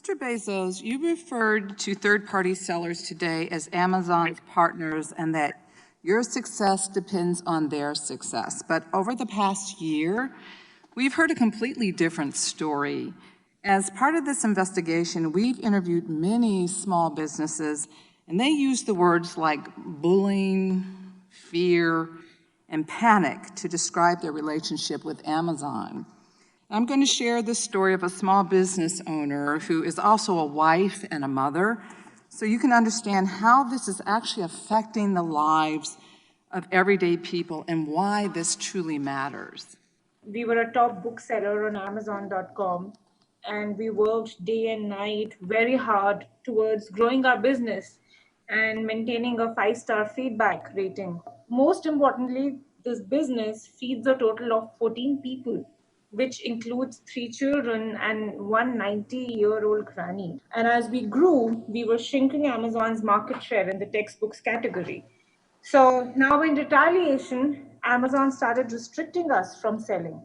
Mr. Bezos, you referred to third-party sellers today as Amazon's partners and that your success depends on their success. But over the past year, we've heard a completely different story. As part of this investigation, we've interviewed many small businesses, and they use the words like bullying, fear, and panic to describe their relationship with Amazon. I'm going to share the story of a small business owner who is also a wife and a mother, so you can understand how this is actually affecting the lives of everyday people and why this truly matters. We were a top bookseller on Amazon.com, and we worked day and night very hard towards growing our business and maintaining a 5-star feedback rating. Most importantly, this business feeds a total of 14 people, which includes 3 children and one 90-year-old granny. And as we grew, we were shrinking Amazon's market share in the textbooks category. So now in retaliation, Amazon started restricting us from selling.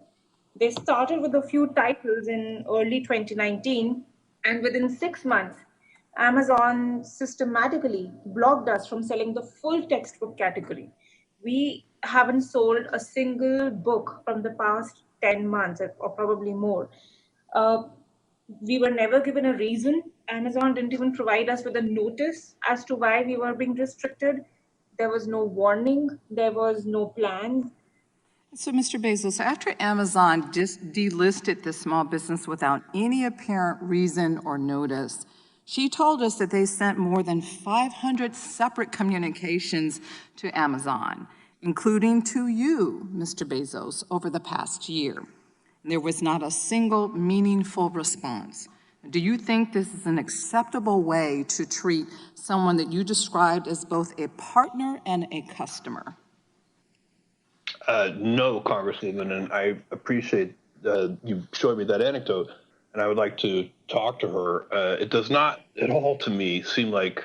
They started with a few titles in early 2019, and within 6 months, Amazon systematically blocked us from selling the full textbook category. We haven't sold a single book from the past 10 months or probably more. We were never given a reason. Amazon didn't even provide us with a notice as to why we were being restricted. There was no warning. There was no plan. So, Mr. Bezos, after Amazon just delisted this small business without any apparent reason or notice, she told us that they sent more than 500 separate communications to Amazon, including to you, Mr. Bezos, over the past year. And there was not a single meaningful response. Do you think this is an acceptable way to treat someone that you described as both a partner and a customer? No, Congresswoman, and I appreciate you showing me that anecdote, and I would like to talk to her. It does not at all to me seem like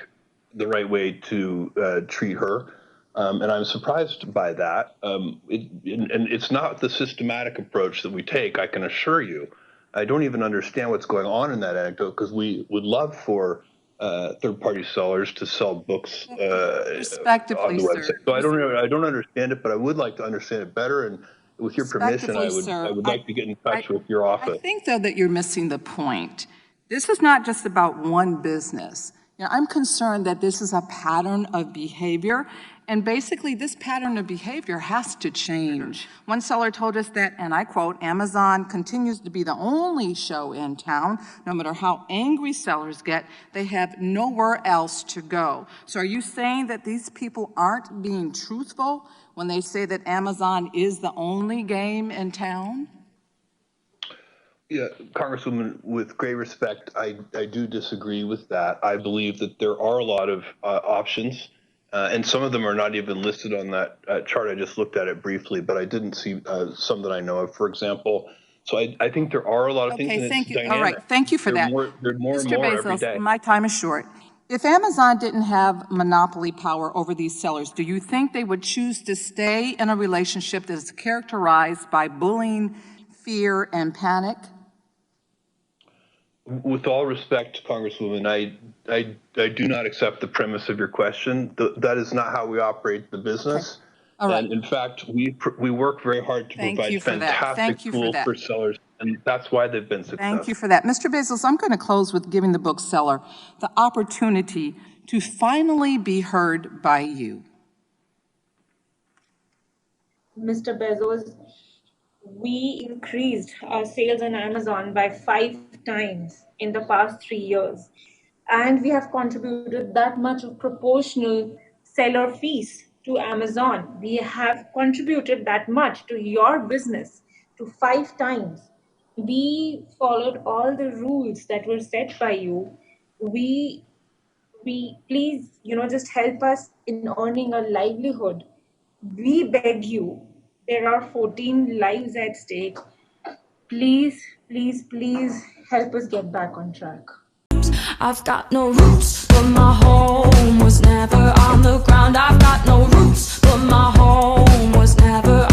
the right way to treat her. And I'm surprised by that. And it's not the systematic approach that we take, I can assure you. I don't even understand what's going on in that anecdote, because we would love for third-party sellers to sell books on the website. Sir. So I don't understand it, but I would like to understand it better. And with your permission, I would like to get in touch with your office. I think, though, that you're missing the point. This is not just about one business. You know, I'm concerned that this is a pattern of behavior, and basically this pattern of behavior has to change. One seller told us that, and I quote, Amazon continues to be the only show in town. No matter how angry sellers get, they have nowhere else to go. So are you saying that these people aren't being truthful when they say that Amazon is the only game in town? Yeah, Congresswoman, with great respect, I do disagree with that. I believe that there are a lot of options, and some of them are not even listed on that chart. I just looked at it briefly, but I didn't see some that I know of, for example. So I think there are a lot of things. Okay, thank you. Dynamic. All right, thank you for that. There's more and Mr. more Bezos, every day. my time is short. If Amazon didn't have monopoly power over these sellers, do you think they would choose to stay in a relationship that is characterized by bullying, fear, and panic? With all respect, Congresswoman, I do not accept the premise of your question. That is not how we operate the business. Okay. All right. And in fact, we work very hard to provide fantastic tools for sellers, and that's why they've been successful. Thank you for that. Mr. Bezos, I'm going to close with giving the bookseller the opportunity to finally be heard by you. Mr. Bezos, we increased our sales on Amazon by 5 times in the past 3 years. And we have contributed that much of proportional seller fees to Amazon. We have contributed that much to your business, to 5 times. We followed all the rules that were set by you. We please, just help us in earning a livelihood. We beg you. There are 14 lives at stake. Please, please, please help us get back on track. I've got no roots, but my home was never on the ground. I've got no roots, but my home was never